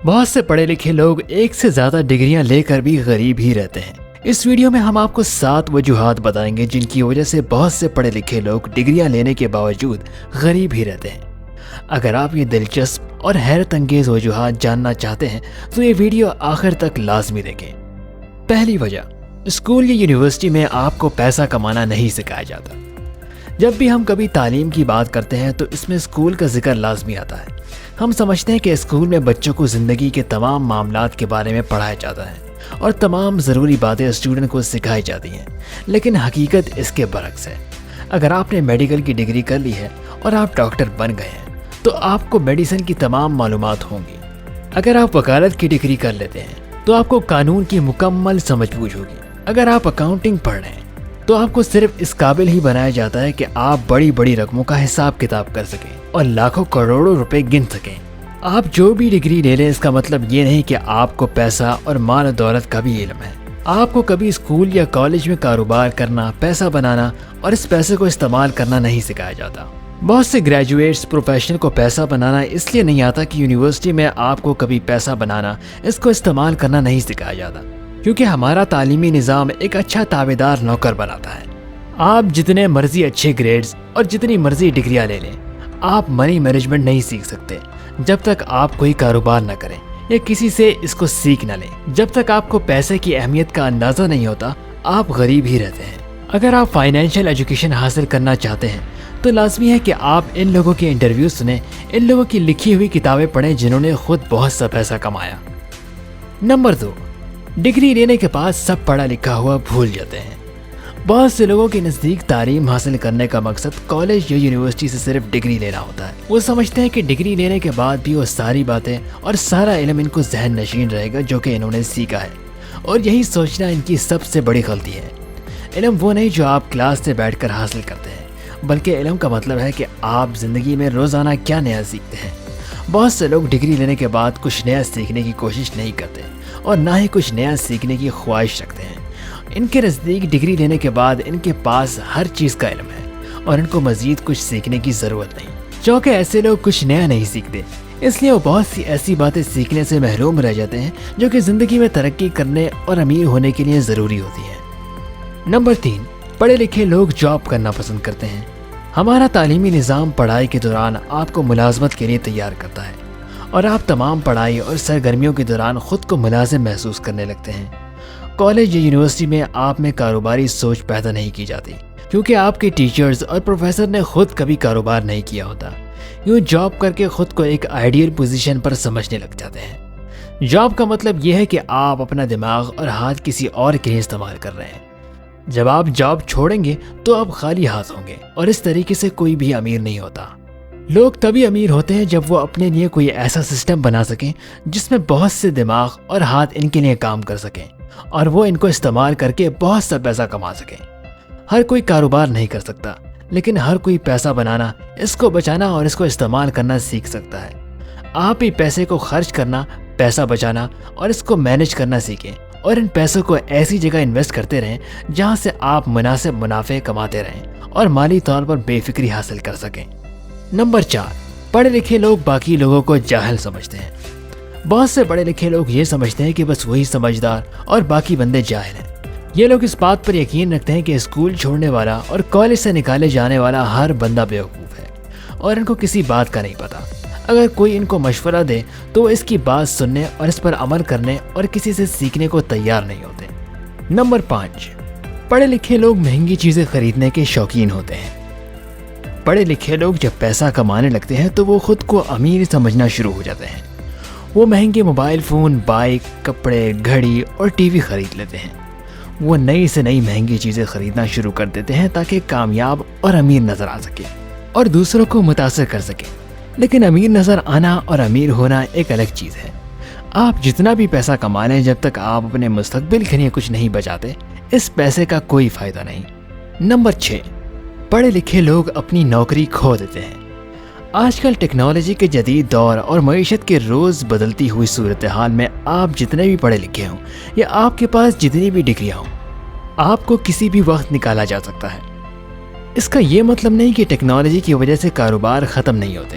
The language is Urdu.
بہت سے پڑھے لکھے لوگ ایک سے زیادہ ڈگریاں لے کر بھی غریب ہی رہتے ہیں۔ اس ویڈیو میں ہم آپ کو 7 وجوہات بتائیں گے جن کی وجہ سے بہت سے پڑھے لکھے لوگ ڈگریاں لینے کے باوجود غریب ہی رہتے ہیں۔ اگر آپ یہ دلچسپ اور حیرت انگیز وجوہات جاننا چاہتے ہیں تو یہ ویڈیو آخر تک لازمی دیکھیں۔ پہلی وجہ، اسکول یا یونیورسٹی میں آپ کو پیسہ کمانا نہیں سکھایا جاتا۔ جب بھی ہم کبھی تعلیم کی بات کرتے ہیں تو اس میں اسکول کا ذکر لازمی آتا ہے۔ ہم سمجھتے ہیں کہ اسکول میں بچوں کو زندگی کے تمام معاملات کے بارے میں پڑھایا جاتا ہے اور تمام ضروری باتیں اسٹوڈنٹ کو سکھائی جاتی ہیں، لیکن حقیقت اس کے برعکس ہے۔ اگر آپ نے میڈیکل کی ڈگری کر لی ہے اور آپ ڈاکٹر بن گئے ہیں تو آپ کو میڈیسن کی تمام معلومات ہوں گی۔ اگر آپ وکالت کی ڈگری کر لیتے ہیں تو آپ کو قانون کی مکمل سمجھ بوجھ ہوگی۔ اگر آپ اکاؤنٹنگ پڑھ رہے ہیں تو آپ کو صرف اس قابل ہی بنایا جاتا ہے کہ آپ بڑی بڑی رقموں کا حساب کتاب کر سکیں اور لاکھوں کروڑوں روپے گن سکیں۔ آپ جو بھی ڈگری لے لیں اس کا مطلب یہ نہیں کہ آپ کو پیسہ اور مال و دولت کا بھی علم ہے۔ آپ کو کبھی اسکول یا کالج میں کاروبار کرنا، پیسہ بنانا اور اس پیسے کو استعمال کرنا نہیں سکھایا جاتا۔ بہت سے گریجویٹس پروفیشنل کو پیسہ بنانا اس لیے نہیں آتا کہ یونیورسٹی میں آپ کو کبھی پیسہ بنانا، اس کو استعمال کرنا نہیں سکھایا جاتا، کیونکہ ہمارا تعلیمی نظام ایک اچھا تابعدار نوکر بناتا ہے۔ آپ جتنے مرضی اچھے گریڈز اور جتنی مرضی ڈگریاں لے لیں، آپ منی مینجمنٹ نہیں سیکھ سکتے جب تک آپ کوئی کاروبار نہ کریں یا کسی سے اس کو سیکھ نہ لیں۔ جب تک آپ کو پیسے کی اہمیت کا اندازہ نہیں ہوتا، آپ غریب ہی رہتے ہیں۔ اگر آپ فائنینشیل ایجوکیشن حاصل کرنا چاہتے ہیں تو لازمی ہے کہ آپ ان لوگوں کے انٹرویو سنیں، ان لوگوں کی لکھی ہوئی کتابیں پڑھیں جنہوں نے خود بہت سا پیسہ کمایا۔ نمبر 2، ڈگری لینے کے بعد سب پڑھا لکھا ہوا بھول جاتے ہیں۔ بہت سے لوگوں کے نزدیک تعلیم حاصل کرنے کا مقصد کالج یا یونیورسٹی سے صرف ڈگری لینا ہوتا ہے۔ وہ سمجھتے ہیں کہ ڈگری لینے کے بعد بھی وہ ساری باتیں اور سارا علم ان کو ذہن نشین رہے گا جو کہ انہوں نے سیکھا ہے، اور یہی سوچنا ان کی سب سے بڑی غلطی ہے۔ علم وہ نہیں جو آپ کلاس سے بیٹھ کر حاصل کرتے ہیں، بلکہ علم کا مطلب ہے کہ آپ زندگی میں روزانہ کیا نیا سیکھتے ہیں۔ بہت سے لوگ ڈگری لینے کے بعد کچھ نیا سیکھنے کی کوشش نہیں کرتے اور نہ ہی کچھ نیا سیکھنے کی خواہش رکھتے ہیں۔ ان کے نزدیک ڈگری لینے کے بعد ان کے پاس ہر چیز کا علم ہے اور ان کو مزید کچھ سیکھنے کی ضرورت نہیں۔ چونکہ ایسے لوگ کچھ نیا نہیں سیکھتے، اس لیے وہ بہت سی ایسی باتیں سیکھنے سے محروم رہ جاتے ہیں جو کہ زندگی میں ترقی کرنے اور امیر ہونے کے لیے ضروری ہوتی ہیں۔ نمبر 3، پڑھے لکھے لوگ جاب کرنا پسند کرتے ہیں۔ ہمارا تعلیمی نظام پڑھائی کے دوران آپ کو ملازمت کے لیے تیار کرتا ہے اور آپ تمام پڑھائی اور سرگرمیوں کے دوران خود کو ملازم محسوس کرنے لگتے ہیں۔ کالج یا یونیورسٹی میں آپ میں کاروباری سوچ پیدا نہیں کی جاتی، کیونکہ آپ کے ٹیچرز اور پروفیسر نے خود کبھی کاروبار نہیں کیا ہوتا۔ یوں جاب کر کے خود کو ایک آئیڈیل پوزیشن پر سمجھنے لگ جاتے ہیں۔ جاب کا مطلب یہ ہے کہ آپ اپنا دماغ اور ہاتھ کسی اور کے لیے استعمال کر رہے ہیں۔ جب آپ جاب چھوڑیں گے تو آپ خالی ہاتھ ہوں گے، اور اس طریقے سے کوئی بھی امیر نہیں ہوتا۔ لوگ تبھی امیر ہوتے ہیں جب وہ اپنے لیے کوئی ایسا سسٹم بنا سکیں جس میں بہت سے دماغ اور ہاتھ ان کے لیے کام کر سکیں اور وہ ان کو استعمال کر کے بہت سا پیسہ کما سکیں۔ ہر کوئی کاروبار نہیں کر سکتا، لیکن ہر کوئی پیسہ بنانا، اس کو بچانا اور اس کو استعمال کرنا سیکھ سکتا ہے۔ آپ بھی پیسے کو خرچ کرنا، پیسہ بچانا اور اس کو مینج کرنا سیکھیں، اور ان پیسوں کو ایسی جگہ انویسٹ کرتے رہیں جہاں سے آپ مناسب منافع کماتے رہیں اور مالی طور پر بے فکری حاصل کر سکیں۔ نمبر 4، پڑھے لکھے لوگ باقی لوگوں کو جاہل سمجھتے ہیں۔ بہت سے پڑھے لکھے لوگ یہ سمجھتے ہیں کہ بس وہی سمجھدار اور باقی بندے جاہل ہیں۔ یہ لوگ اس بات پر یقین رکھتے ہیں کہ اسکول چھوڑنے والا اور کالج سے نکالے جانے والا ہر بندہ بیوقوف ہے اور ان کو کسی بات کا نہیں پتا۔ اگر کوئی ان کو مشورہ دے تو وہ اس کی بات سننے اور اس پر عمل کرنے اور کسی سے سیکھنے کو تیار نہیں ہوتے۔ نمبر 5، پڑھے لکھے لوگ مہنگی چیزیں خریدنے کے شوقین ہوتے ہیں۔ پڑھے لکھے لوگ جب پیسہ کمانے لگتے ہیں تو وہ خود کو امیر سمجھنا شروع ہو جاتے ہیں۔ وہ مہنگے موبائل فون، بائک، کپڑے، گھڑی اور ٹی وی خرید لیتے ہیں۔ وہ نئی سے نئی مہنگی چیزیں خریدنا شروع کر دیتے ہیں تاکہ کامیاب اور امیر نظر آ سکے اور دوسروں کو متاثر کر سکے۔ لیکن امیر نظر آنا اور امیر ہونا ایک الگ چیز ہے۔ آپ جتنا بھی پیسہ کما لیں، جب تک آپ اپنے مستقبل کے لیے کچھ نہیں بچاتے، اس پیسے کا کوئی فائدہ نہیں۔ نمبر 6، پڑھے لکھے لوگ اپنی نوکری کھو دیتے ہیں۔ آج کل ٹیکنالوجی کے جدید دور اور معیشت کے روز بدلتی ہوئی صورتحال میں آپ جتنے بھی پڑھے لکھے ہوں یا آپ کے پاس جتنی بھی ڈگریاں ہوں، آپ کو کسی بھی وقت نکالا جا سکتا ہے۔ اس کا یہ مطلب نہیں کہ ٹیکنالوجی کی وجہ سے کاروبار ختم نہیں ہوتے۔